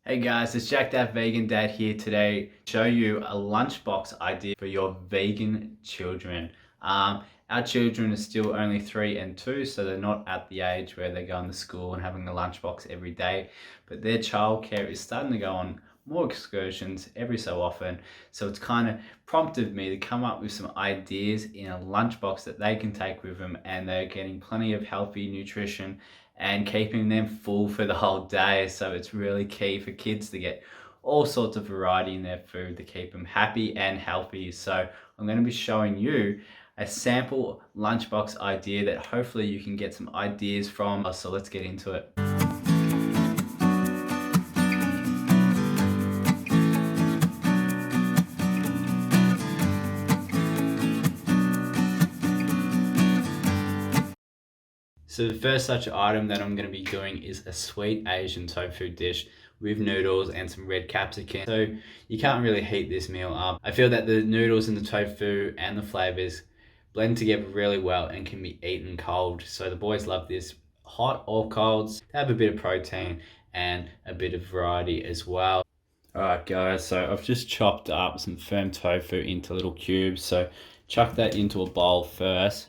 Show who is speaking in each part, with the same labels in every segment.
Speaker 1: Hey guys, it's Jack That Vegan Dad here today to show you a lunchbox idea for your vegan children. Our children are still only 3 and 2, so they're not at the age where they're going to school and having a lunchbox every day, but their childcare is starting to go on more excursions every so often. So it's kind of prompted me to come up with some ideas in a lunchbox that they can take with them, and they're getting plenty of healthy nutrition and keeping them full for the whole day. So it's really key for kids to get all sorts of variety in their food to keep them happy and healthy. So I'm going to be showing you a sample lunchbox idea that hopefully you can get some ideas from. So let's get into it. So the first such item that I'm going to be doing is a sweet Asian tofu dish with noodles and some red capsicum. So you can't really heat this meal up. I feel that the noodles and the tofu and the flavors blend together really well and can be eaten cold. So the boys love this hot or colds. They have a bit of protein and a bit of variety as well. Alright guys, so I've just chopped up some firm tofu into little cubes. So chuck that into a bowl first.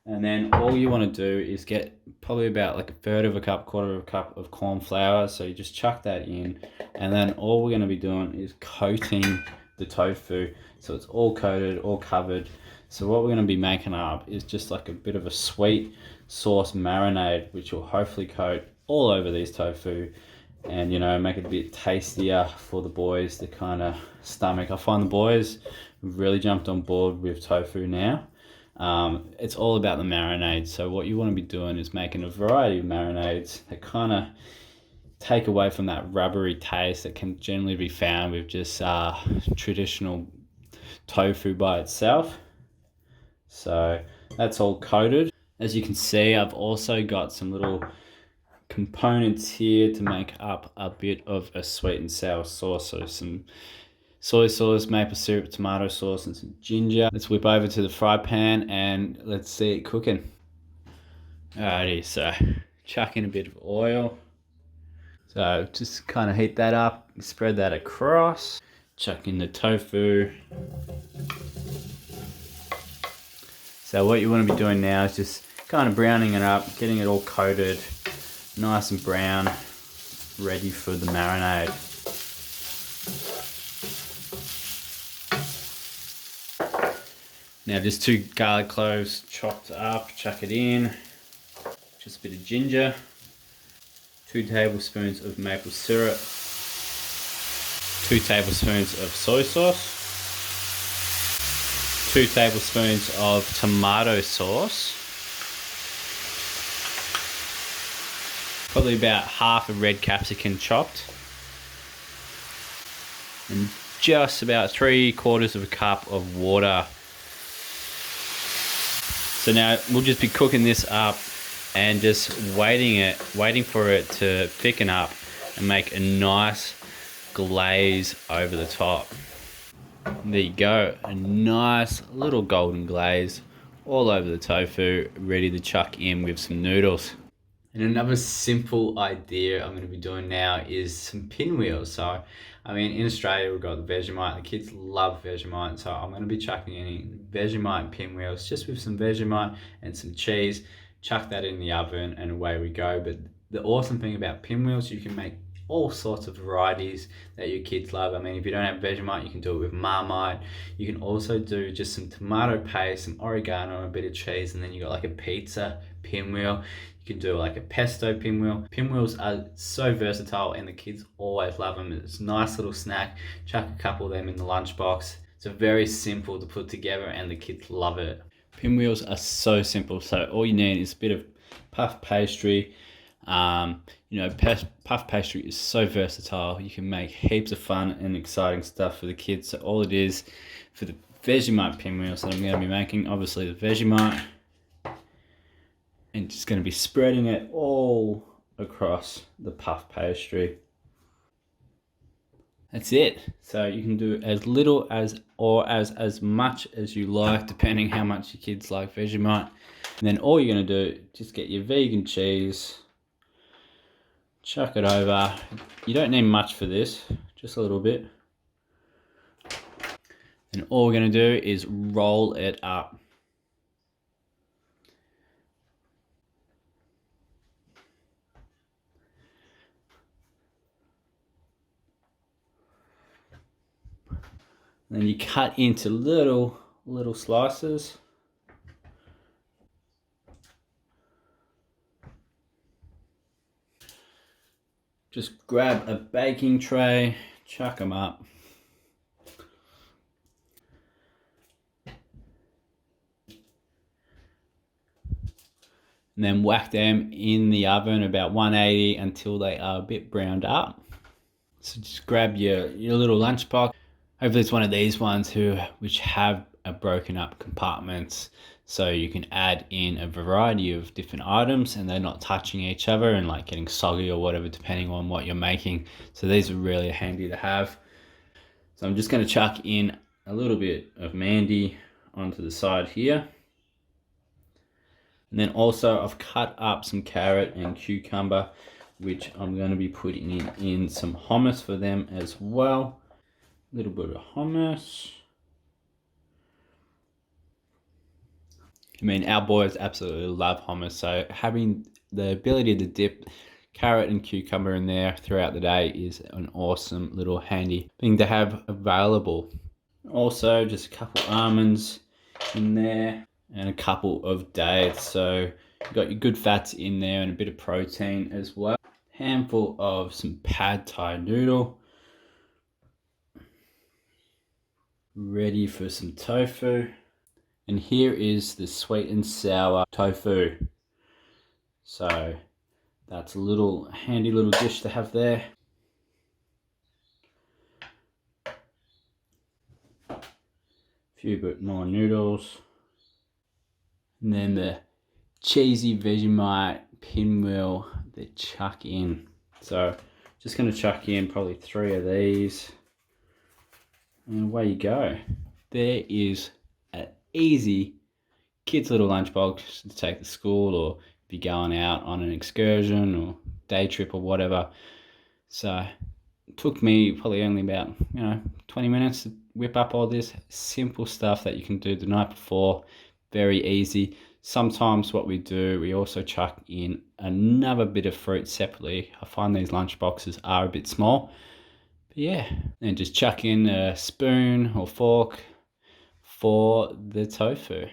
Speaker 1: And then all you want to do is get probably about like a third of a cup, quarter of a cup of corn flour. So you just chuck that in, and then all we're going to be doing is coating the tofu. So it's all coated, all covered. So what we're going to be making up is just like a bit of a sweet sauce marinade, which will hopefully coat all over these tofu and, you know, make it a bit tastier for the boys to kind of stomach. I find the boys have really jumped on board with tofu now. It's all about the marinades. So what you want to be doing is making a variety of marinades that kind of take away from that rubbery taste that can generally be found with just traditional tofu by itself. So that's all coated. As you can see, I've also got some little components here to make up a bit of a sweet and sour sauce. So some soy sauce, maple syrup, tomato sauce, and some ginger. Let's whip over to the fry pan and let's see it cooking. Alrighty, so chuck in a bit of oil. So just kind of heat that up, spread that across. Chuck in the tofu. So what you want to be doing now is just kind of browning it up, getting it all coated, nice and brown, ready for the marinade. Now just 2 garlic cloves chopped up, chuck it in. Just a bit of ginger. 2 tablespoons of maple syrup. 2 tablespoons of soy sauce. 2 tablespoons of tomato sauce. Probably about half a red capsicum chopped. And just about 3/4 of a cup of water. So now we'll just be cooking this up and just waiting for it to thicken up and make a nice glaze over the top. There you go, a nice little golden glaze all over the tofu, ready to chuck in with some noodles. And another simple idea I'm going to be doing now is some pinwheels. So, I mean, in Australia we've got the Vegemite. The kids love Vegemite, so I'm going to be chucking in Vegemite pinwheels just with some Vegemite and some cheese. Chuck that in the oven and away we go. But the awesome thing about pinwheels, you can make all sorts of varieties that your kids love. I mean, if you don't have Vegemite, you can do it with Marmite. You can also do just some tomato paste, some oregano, a bit of cheese, and then you got like a pizza pinwheel. You can do like a pesto pinwheel. Pinwheels are so versatile and the kids always love them. It's a nice little snack. Chuck a couple of them in the lunchbox. It's very simple to put together and the kids love it. Pinwheels are so simple. So all you need is a bit of puff pastry. You know, puff pastry is so versatile. You can make heaps of fun and exciting stuff for the kids. So all it is for the Vegemite pinwheels that I'm going to be making, obviously the Vegemite, and just going to be spreading it all across the puff pastry. That's it. So you can do as little as or as much as you like, depending how much your kids like Vegemite. And then all you're going to do, just get your vegan cheese, Chuck it over. You don't need much for this, just a little bit. And all we're going to do is roll it up. Then you cut into little slices. Just grab a baking tray, chuck them up. And then whack them in the oven about 180 until they are a bit browned up. So just grab your little lunchbox. Hopefully it's one of these ones which have a broken up compartments, so you can add in a variety of different items and they're not touching each other and like getting soggy or whatever depending on what you're making. So these are really handy to have. So I'm just going to chuck in a little bit of Mandy onto the side here. And then also I've cut up some carrot and cucumber, which I'm going to be putting in some hummus for them as well. A little bit of hummus. I mean, our boys absolutely love hummus, so having the ability to dip carrot and cucumber in there throughout the day is an awesome little handy thing to have available. Also, just a couple almonds in there and a couple of dates, so you've got your good fats in there and a bit of protein as well. Handful of some pad thai noodle. Ready for some tofu. And here is the sweet and sour tofu. So that's a handy little dish to have there. A few bit more noodles. And then the cheesy Vegemite pinwheel that chuck in. So just going to chuck in probably 3 of these. And away you go. There is an easy kid's little lunchbox to take to school, or if you're going out on an excursion or day trip or whatever. So it took me probably only about 20 minutes to whip up all this simple stuff that you can do the night before. Very easy. Sometimes what we do, we also chuck in another bit of fruit separately. I find these lunch boxes are a bit small. But yeah, and just chuck in a spoon or fork for the tofu.